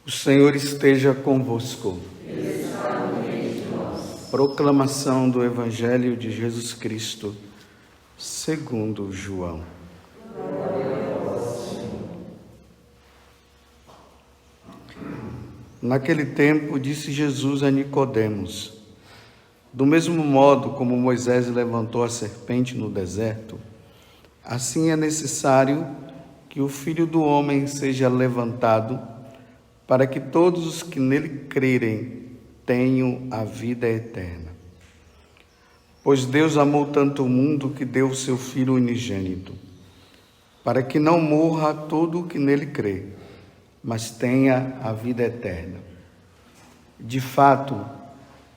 O Senhor esteja convosco. Proclamação do Evangelho de Jesus Cristo, segundo João. Naquele tempo, disse Jesus a Nicodemos: do mesmo modo como Moisés levantou a serpente no deserto, assim é necessário que o Filho do Homem seja levantado, para que todos os que nele crerem tenham a vida eterna. Pois Deus amou tanto o mundo que deu o seu Filho unigênito, para que não morra todo o que nele crê, mas tenha a vida eterna. De fato,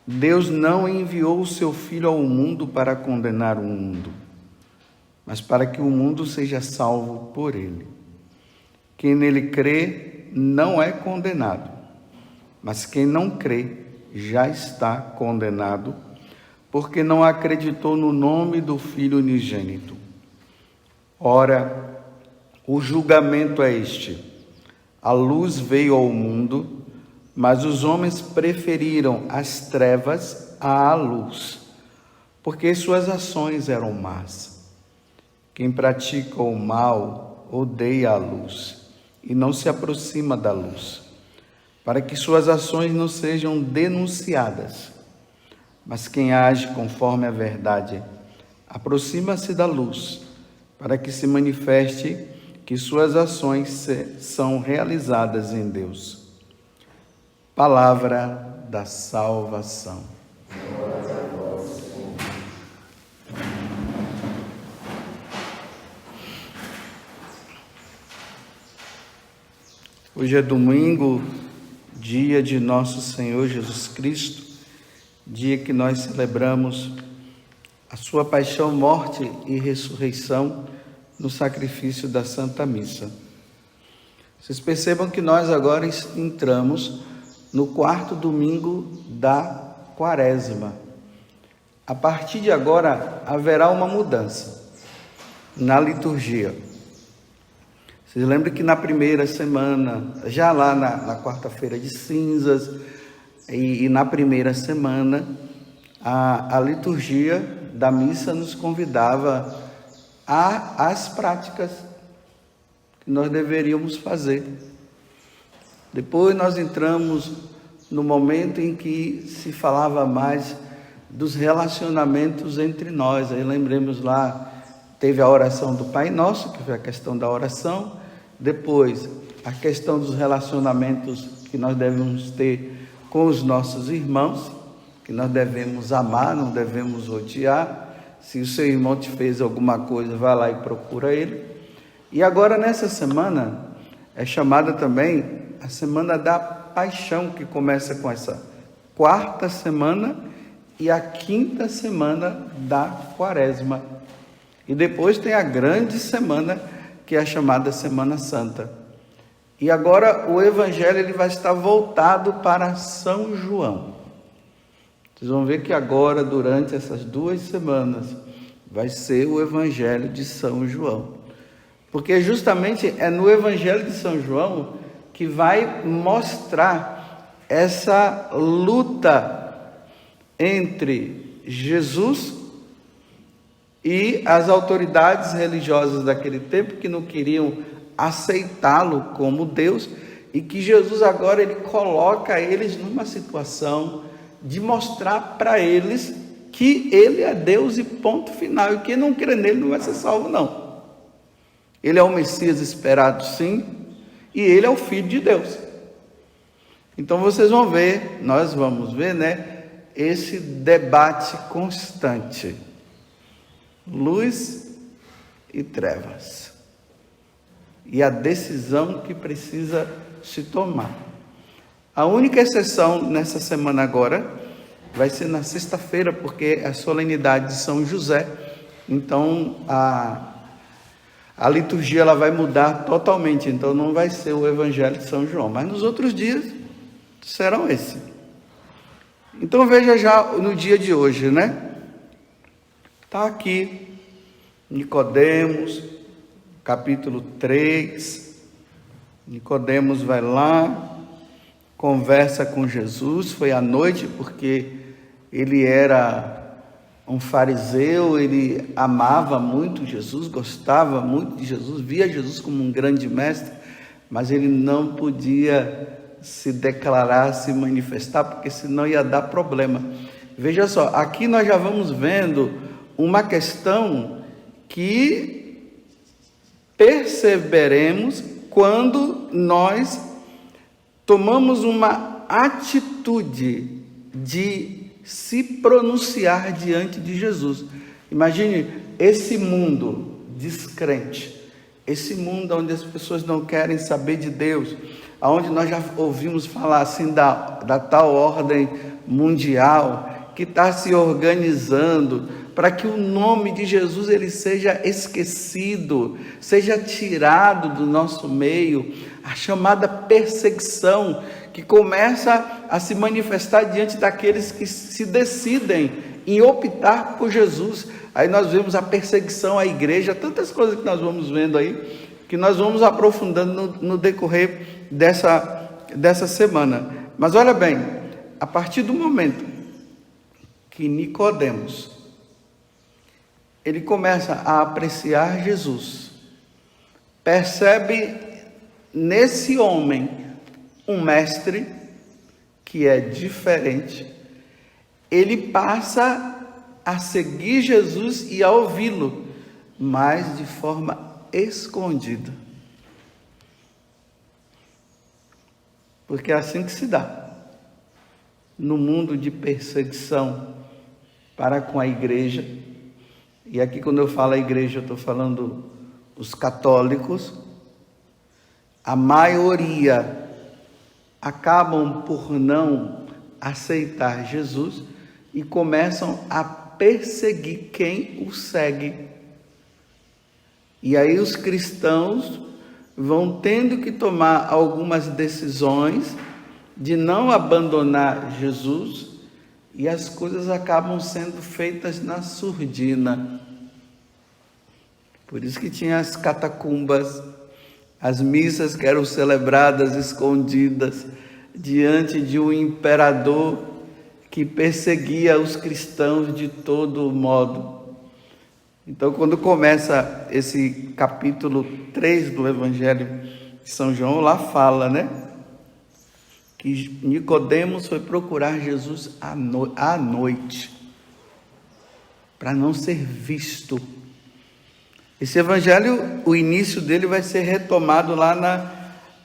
Deus não enviou o seu Filho ao mundo para condenar o mundo, mas para que o mundo seja salvo por ele. Quem nele crê não é condenado, mas quem não crê já está condenado, porque não acreditou no nome do Filho unigênito. Ora, o julgamento é este: a luz veio ao mundo, mas os homens preferiram as trevas à luz, porque suas ações eram más. Quem pratica o mal odeia a luz e não se aproxima da luz, para que suas ações não sejam denunciadas. Mas quem age conforme a verdade aproxima-se da luz, para que se manifeste que suas ações são realizadas em Deus. Palavra da salvação. Hoje é domingo, dia de nosso Senhor Jesus Cristo, dia que nós celebramos a sua paixão, morte e ressurreição no sacrifício da Santa Missa. Vocês percebam que nós agora entramos no quarto domingo da Quaresma. A partir de agora haverá uma mudança na liturgia. Vocês lembram que na primeira semana, já lá na quarta-feira de cinzas, e na primeira semana, a liturgia da missa nos convidava às práticas que nós deveríamos fazer. Depois nós entramos no momento em que se falava mais dos relacionamentos entre nós. Aí lembremos lá, teve a oração do Pai Nosso, que foi a questão da oração. Depois, a questão dos relacionamentos que nós devemos ter com os nossos irmãos, que nós devemos amar, não devemos odiar. Se o seu irmão te fez alguma coisa, vai lá e procura ele. E agora, nessa semana, é chamada também a Semana da Paixão, que começa com essa quarta semana e a quinta semana da Quaresma. E depois tem a grande semana, que é a chamada Semana Santa. E agora o Evangelho ele vai estar voltado para São João. Vocês vão ver que agora, durante essas 2 semanas, vai ser o Evangelho de São João. Porque justamente é no Evangelho de São João que vai mostrar essa luta entre Jesus e as autoridades religiosas daquele tempo, que não queriam aceitá-lo como Deus, e que Jesus agora ele coloca eles numa situação de mostrar para eles que ele é Deus e ponto final, e quem não crê nele não vai ser salvo não. Ele é o Messias esperado, sim, e ele é o Filho de Deus. Então vocês vão ver, nós vamos ver, esse debate constante. Luz e trevas. E a decisão que precisa se tomar. A única exceção nessa semana agora vai ser na sexta-feira, porque é a solenidade de São José. Então a liturgia ela vai mudar totalmente. Então não vai ser o Evangelho de São João, mas nos outros dias serão esse. Então veja já no dia de hoje, Está aqui Nicodemos, capítulo 3. Nicodemos vai lá conversa com Jesus, foi à noite, porque ele era um fariseu, ele amava muito Jesus, gostava muito de Jesus, via Jesus como um grande mestre, mas ele não podia se declarar, se manifestar, porque senão ia dar problema. Veja só, aqui nós já vamos vendo uma questão que perceberemos quando nós tomamos uma atitude de se pronunciar diante de Jesus. Imagine esse mundo descrente, esse mundo onde as pessoas não querem saber de Deus, onde nós já ouvimos falar assim da tal ordem mundial que está se organizando para que o nome de Jesus ele seja esquecido, seja tirado do nosso meio, a chamada perseguição que começa a se manifestar diante daqueles que se decidem em optar por Jesus. Aí nós vemos a perseguição à igreja, tantas coisas que nós vamos vendo aí, que nós vamos aprofundando no decorrer dessa semana. Mas olha bem, a partir do momento que Nicodemos, ele começa a apreciar Jesus, percebe nesse homem um mestre que é diferente, ele passa a seguir Jesus e a ouvi-lo, mas de forma escondida. Porque é assim que se dá no mundo de perseguição para com a igreja. E aqui quando eu falo a igreja, eu estou falando os católicos. A maioria acabam por não aceitar Jesus e começam a perseguir quem o segue. E aí os cristãos vão tendo que tomar algumas decisões de não abandonar Jesus e as coisas acabam sendo feitas na surdina. Por isso que tinha as catacumbas, as missas que eram celebradas escondidas diante de um imperador que perseguia os cristãos de todo modo. Então, quando começa esse capítulo 3 do Evangelho de São João, lá fala, né? Que Nicodemos foi procurar Jesus à noite, para não ser visto. Esse evangelho, o início dele vai ser retomado lá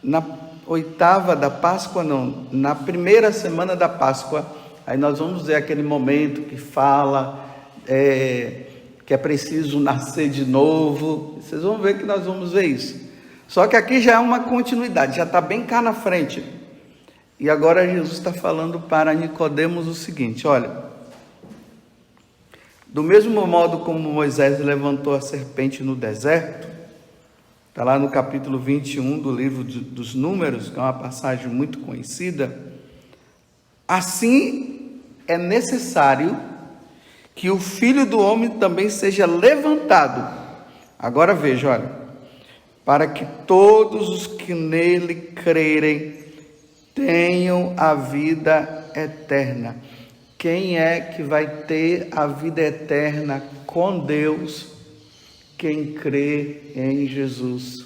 na oitava da Páscoa, não, na primeira semana da Páscoa. Aí nós vamos ver aquele momento que fala que é preciso nascer de novo. Vocês vão ver que nós vamos ver isso. Só que aqui já é uma continuidade, já está bem cá na frente. E agora Jesus está falando para Nicodemos o seguinte: olha, do mesmo modo como Moisés levantou a serpente no deserto, está lá no capítulo 21 do livro dos Números, que é uma passagem muito conhecida, assim é necessário que o Filho do Homem também seja levantado. Agora veja, olha, para que todos os que nele crerem tenham a vida eterna. Quem é que vai ter a vida eterna com Deus? Quem crê em Jesus.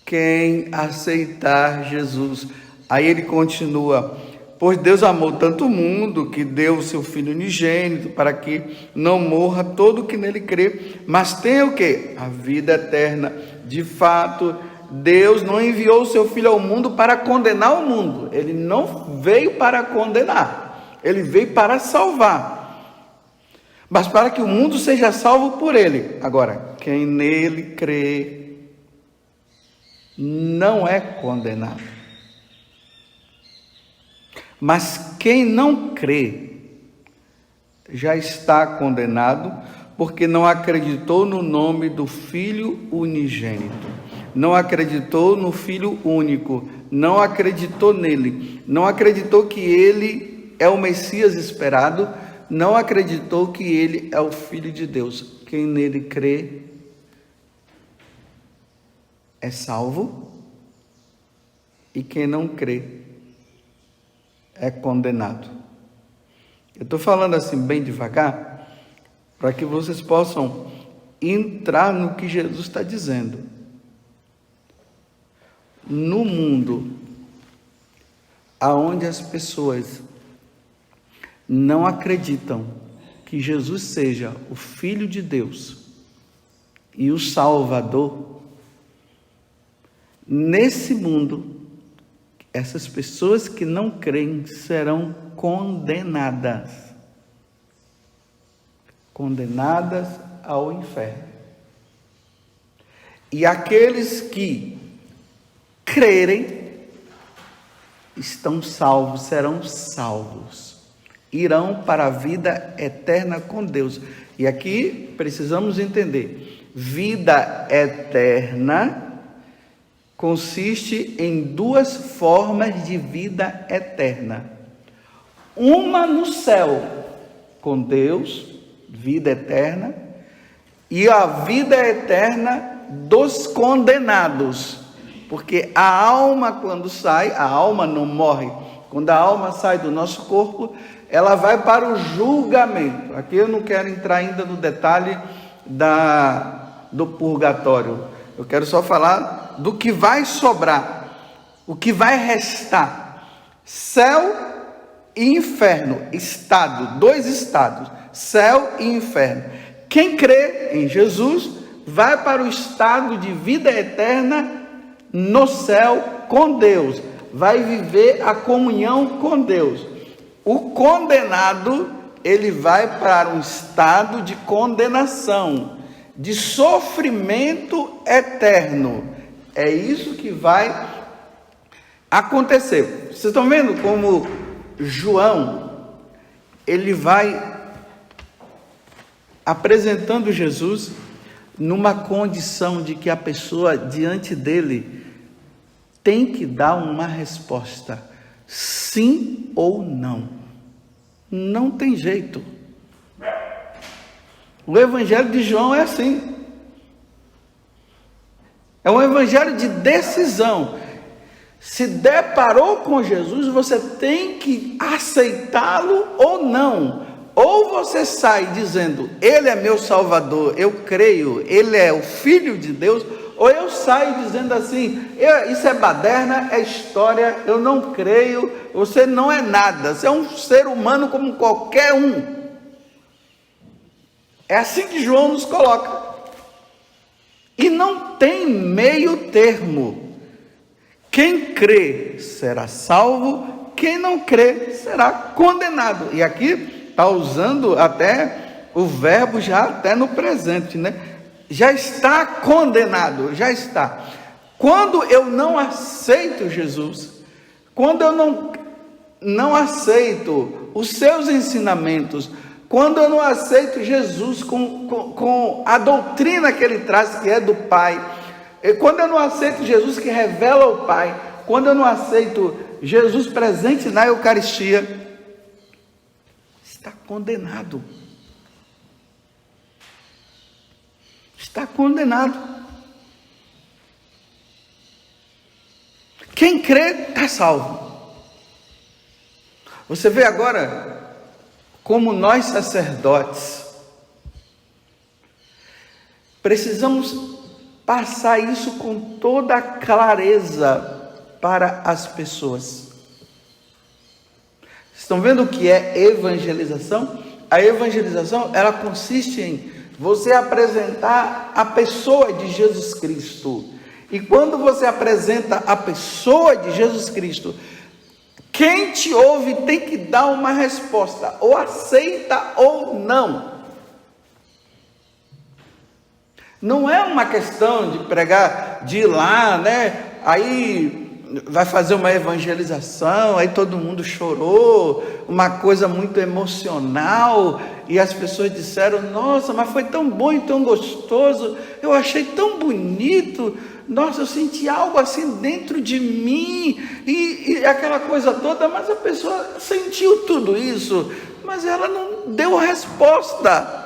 Quem aceitar Jesus. Aí ele continua: pois Deus amou tanto o mundo que deu o seu Filho unigênito para que não morra todo o que nele crê, mas tenha o quê? A vida eterna. De fato, Deus não enviou o seu Filho ao mundo para condenar o mundo. Ele não veio para condenar. Ele veio para salvar. Mas para que o mundo seja salvo por ele. Agora, quem nele crê não é condenado. Mas quem não crê já está condenado, porque não acreditou no nome do Filho unigênito. Não acreditou no Filho único, não acreditou nele, não acreditou que ele é o Messias esperado, não acreditou que ele é o Filho de Deus. Quem nele crê é salvo e quem não crê é condenado. Eu estou falando assim bem devagar, para que vocês possam entrar no que Jesus está dizendo. No mundo aonde as pessoas não acreditam que Jesus seja o Filho de Deus e o Salvador, nesse mundo, essas pessoas que não creem serão condenadas ao inferno. E aqueles que crerem estão salvos, serão salvos, irão para a vida eterna com Deus. E aqui precisamos entender, vida eterna consiste em duas formas de vida eterna. Uma no céu, com Deus, vida eterna, e a vida eterna dos condenados. Porque a alma, quando sai, a alma não morre. Quando a alma sai do nosso corpo, ela vai para o julgamento. Aqui eu não quero entrar ainda no detalhe do purgatório. Eu quero só falar do que vai sobrar, o que vai restar. Céu e inferno, dois estados, céu e inferno. Quem crê em Jesus vai para o estado de vida eterna no céu com Deus, vai viver a comunhão com Deus. O condenado, ele vai para um estado de condenação, de sofrimento eterno. É isso que vai acontecer. Vocês estão vendo como João, ele vai apresentando Jesus numa condição de que a pessoa diante dele tem que dar uma resposta, sim ou não. Não tem jeito. O evangelho de João é assim. É um evangelho de decisão. Se deparou com Jesus, você tem que aceitá-lo ou não. Ou você sai dizendo, ele é meu Salvador, eu creio, ele é o Filho de Deus, ou eu saio dizendo assim, isso é baderna, é história, eu não creio, você não é nada, você é um ser humano como qualquer um. É assim que João nos coloca. E não tem meio termo. Quem crê será salvo, quem não crê será condenado. E aqui está usando até o verbo já até no presente, né? Já está condenado, já está. Quando eu não aceito Jesus, quando eu não aceito os seus ensinamentos, quando eu não aceito Jesus com a doutrina que ele traz, que é do Pai, quando eu não aceito Jesus que revela o Pai, quando eu não aceito Jesus presente na Eucaristia, está condenado. Está condenado. Quem crê está salvo. Você vê agora como nós sacerdotes precisamos passar isso com toda a clareza para as pessoas. Estão vendo o que é evangelização? A evangelização, ela consiste em você apresentar a pessoa de Jesus Cristo. E quando você apresenta a pessoa de Jesus Cristo, quem te ouve tem que dar uma resposta, ou aceita ou não. Não é uma questão de pregar, de ir lá, né? Aí vai fazer uma evangelização, aí todo mundo chorou, uma coisa muito emocional, e as pessoas disseram, nossa, mas foi tão bom e tão gostoso, eu achei tão bonito, nossa, eu senti algo assim dentro de mim, e aquela coisa toda, mas a pessoa sentiu tudo isso, mas ela não deu resposta.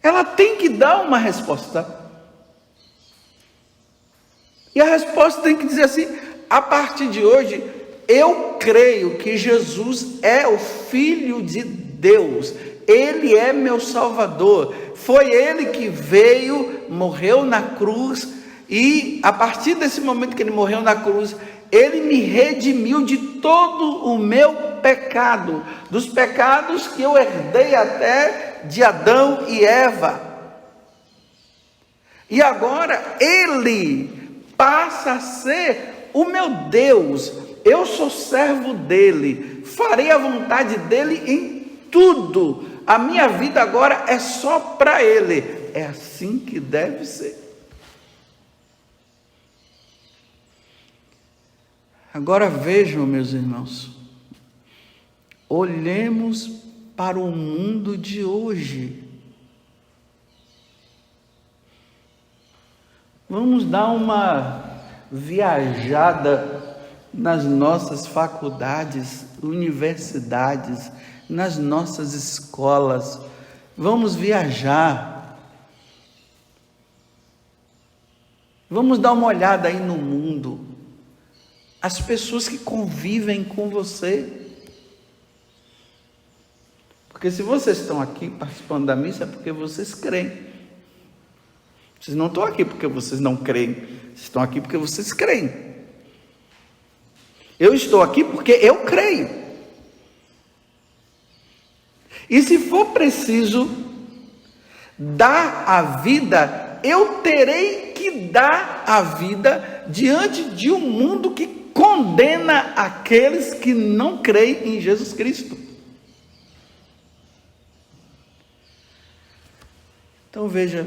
Ela tem que dar uma resposta. E a resposta tem que dizer assim: a partir de hoje, eu creio que Jesus é o Filho de Deus, Ele é meu Salvador, foi Ele que veio, morreu na cruz, e a partir desse momento que Ele morreu na cruz, Ele me redimiu de todo o meu pecado, dos pecados que eu herdei até de Adão e Eva. E agora Ele passa a ser o meu Deus, eu sou servo dEle, farei a vontade dEle em tudo, a minha vida agora é só para Ele. É assim que deve ser. Agora vejam, meus irmãos, olhemos para o mundo de hoje. Vamos dar uma viajada nas nossas faculdades, universidades, nas nossas escolas. Vamos viajar. Vamos dar uma olhada aí no mundo. As pessoas que convivem com você. Porque se vocês estão aqui participando da missa, é porque vocês creem. Vocês não estão aqui porque vocês não creem. Vocês estão aqui porque vocês creem. Eu estou aqui porque eu creio. E se for preciso dar a vida, eu terei que dar a vida diante de um mundo que condena aqueles que não creem em Jesus Cristo. Então veja,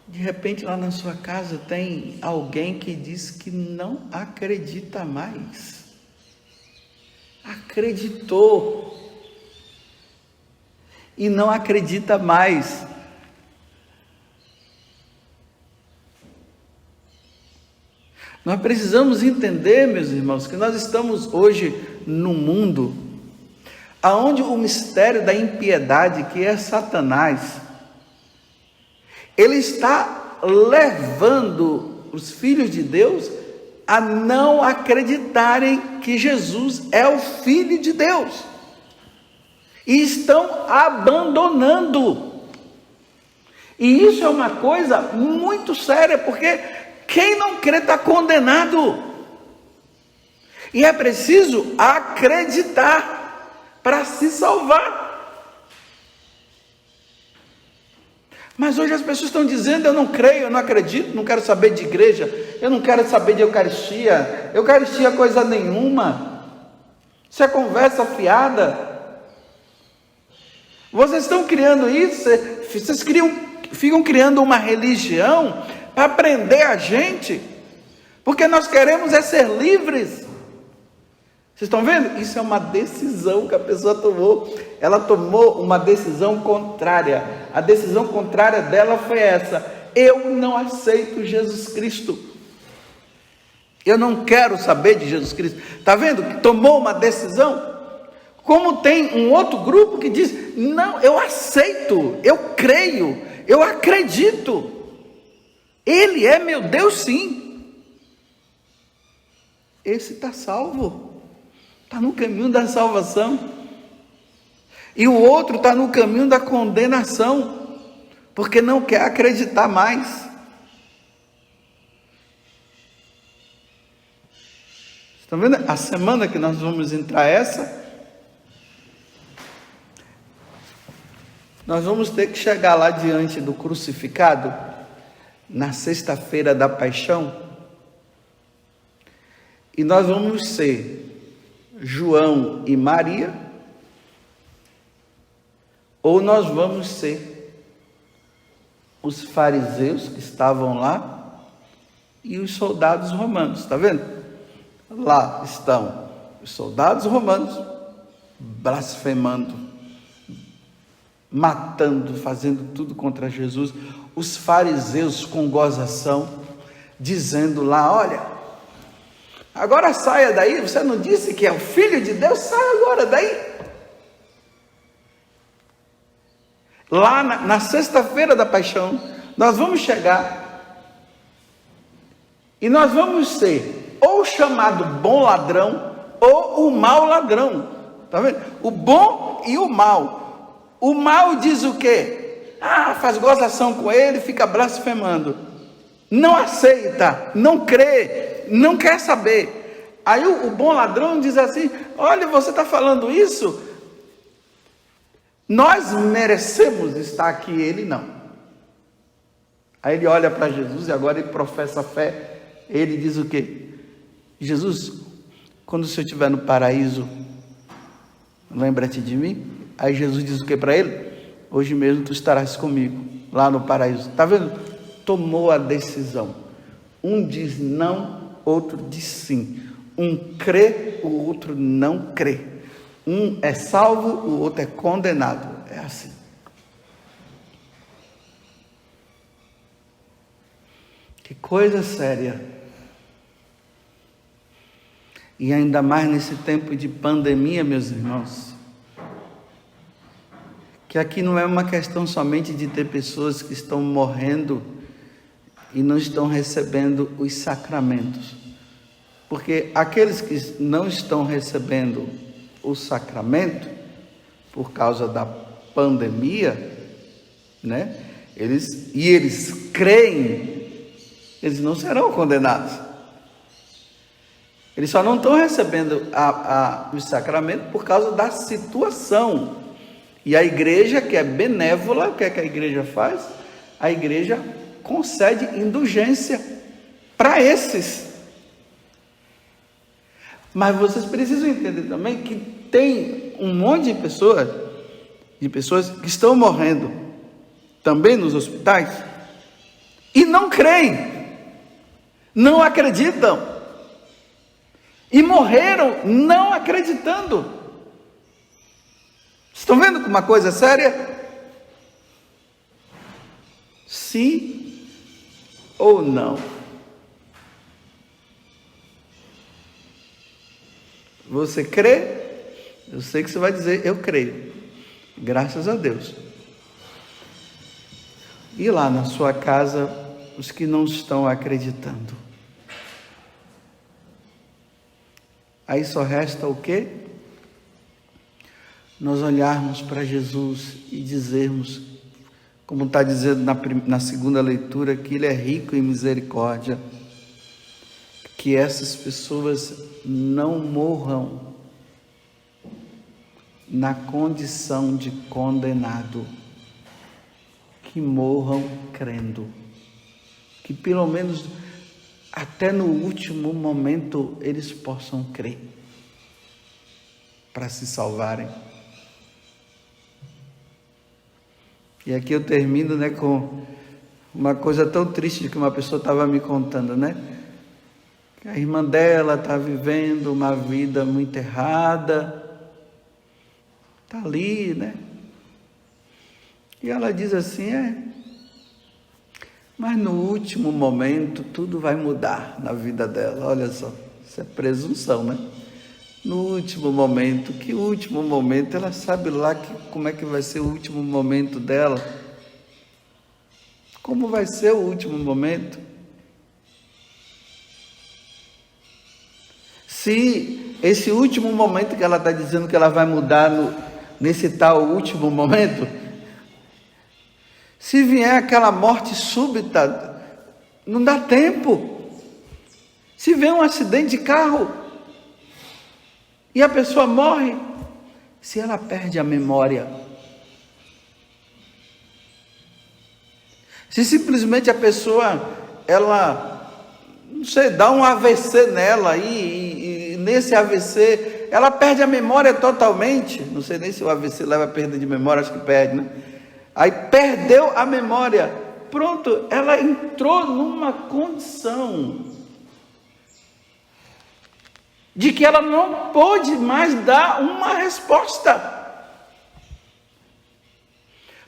de repente lá na sua casa tem alguém que diz que não acredita mais. Acreditou e não acredita mais. Nós precisamos entender, meus irmãos, que nós estamos hoje num mundo onde o mistério da impiedade, que é Satanás, ele está levando os filhos de Deus a não acreditarem que Jesus é o Filho de Deus. E estão abandonando. E isso é uma coisa muito séria, porque quem não crê está condenado. E é preciso acreditar para se salvar. Mas hoje as pessoas estão dizendo: eu não creio, eu não acredito, não quero saber de igreja, eu não quero saber de Eucaristia, Eucaristia é coisa nenhuma, isso é conversa fiada. Vocês estão criando isso, vocês ficam criando uma religião para prender a gente, porque nós queremos é ser livres. Vocês estão vendo? Isso é uma decisão que a pessoa tomou. Ela tomou uma decisão contrária. A decisão contrária dela foi essa: eu não aceito Jesus Cristo. Eu não quero saber de Jesus Cristo. Está vendo que tomou uma decisão? Como tem um outro grupo que diz: não, eu aceito, eu creio, eu acredito. Ele é meu Deus, sim. Esse está salvo. Está no caminho da salvação. E o outro está no caminho da condenação, porque não quer acreditar mais. Estão vendo? A semana que nós vamos entrar nós vamos ter que chegar lá diante do crucificado, na sexta-feira da paixão, e nós vamos ser João e Maria, ou nós vamos ser os fariseus que estavam lá e os soldados romanos. Está vendo? Lá estão os soldados romanos blasfemando, matando, fazendo tudo contra Jesus. Os fariseus com gozação, dizendo lá: olha, agora saia daí, você não disse que é o Filho de Deus? Saia agora daí. Lá na sexta-feira da paixão, nós vamos chegar E nós vamos ser ou chamado bom ladrão ou o mau ladrão. Tá vendo? O bom e o mal. O mal diz o quê? Faz gozação com ele, fica blasfemando. Não aceita, não crê, não quer saber. Aí o bom ladrão diz assim: olha, você está falando isso? Nós merecemos estar aqui, ele não. Aí ele olha para Jesus e agora ele professa a fé. Ele diz o quê? Jesus, quando o Senhor estiver no paraíso, lembra-te de mim? Aí Jesus diz o que para ele? Hoje mesmo tu estarás comigo, lá no paraíso. Está vendo? Tomou a decisão. Um diz não, outro diz sim. Um crê, o outro não crê. Um é salvo, o outro é condenado. É assim. Que coisa séria. E ainda mais nesse tempo de pandemia, meus irmãos. Que aqui não é uma questão somente de ter pessoas que estão morrendo e não estão recebendo os sacramentos. Porque aqueles que não estão recebendo o sacramento, por causa da pandemia, né? Eles creem, eles não serão condenados. Eles só não estão recebendo o sacramento por causa da situação. E a igreja, que é benévola, o que é que a igreja faz? A igreja concede indulgência para esses. Mas vocês precisam entender também que tem um monte de pessoas que estão morrendo também nos hospitais e não creem, não acreditam. E morreram não acreditando. Estão vendo como uma coisa séria? Sim ou não? Você crê? Eu sei que você vai dizer, eu creio. Graças a Deus. E lá na sua casa, os que não estão acreditando. Aí só resta o quê? Nós olharmos para Jesus e dizermos, como está dizendo na segunda leitura, que Ele é rico em misericórdia, que essas pessoas não morram na condição de condenado, que morram crendo, que pelo menos até no último momento eles possam crer para se salvarem. E aqui eu termino, né, com uma coisa tão triste que uma pessoa estava me contando, né? Que a irmã dela está vivendo uma vida muito errada, está ali, né? E ela diz assim, mas no último momento tudo vai mudar na vida dela. Olha só, isso é presunção, né? No último momento, que último momento? Ela sabe lá como é que vai ser o último momento dela. Como vai ser o último momento? Se esse último momento que ela está dizendo que ela vai mudar nesse tal último momento, se vier aquela morte súbita, não dá tempo. Se vier um acidente de carro e a pessoa morre, se ela perde a memória, se simplesmente a pessoa, ela, não sei, dá um AVC nela e nesse AVC ela perde a memória totalmente, não sei nem se o AVC leva a perda de memória, acho que perde, né? Aí perdeu a memória, pronto, ela entrou numa condição de que ela não pôde mais dar uma resposta.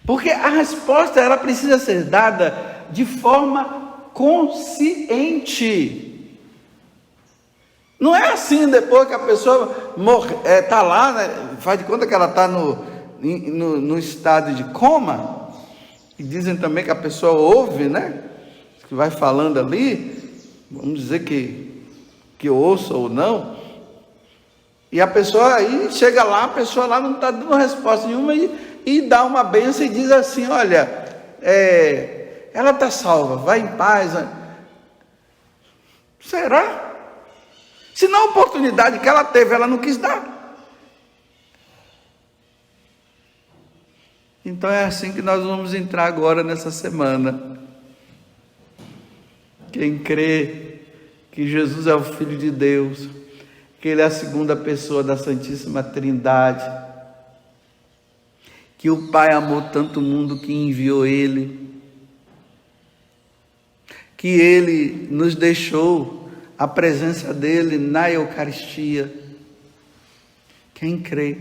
Porque a resposta, ela precisa ser dada de forma consciente. Não é assim, depois que a pessoa está lá, né, faz de conta que ela está no estado de coma, e dizem também que a pessoa ouve, né, que vai falando ali, vamos dizer que ouça ou não, e a pessoa aí chega lá, a pessoa lá não está dando resposta nenhuma e dá uma bênção e diz assim: olha, ela está salva, vai em paz. Será? Se na oportunidade que ela teve, ela não quis dar. Então é assim que nós vamos entrar agora nessa semana. Quem crê que Jesus é o Filho de Deus, que Ele é a segunda pessoa da Santíssima Trindade, que o Pai amou tanto o mundo que enviou Ele, que Ele nos deixou a presença dEle na Eucaristia. Quem crê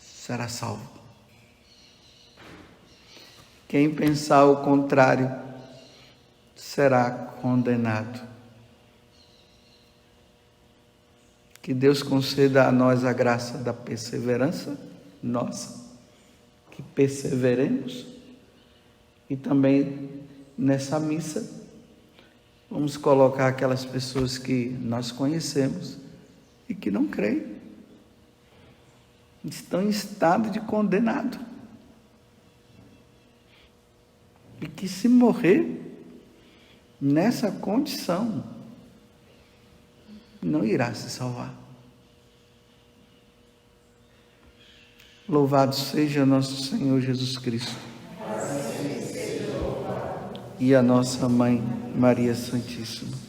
será salvo. Quem pensar o contrário será condenado. Que Deus conceda a nós a graça da perseverança nossa, que perseveremos, e também nessa missa vamos colocar aquelas pessoas que nós conhecemos e que não creem, estão em estado de condenado, e que se morrer nessa condição não irá se salvar. Louvado seja nosso Senhor Jesus Cristo e a nossa Mãe Maria Santíssima.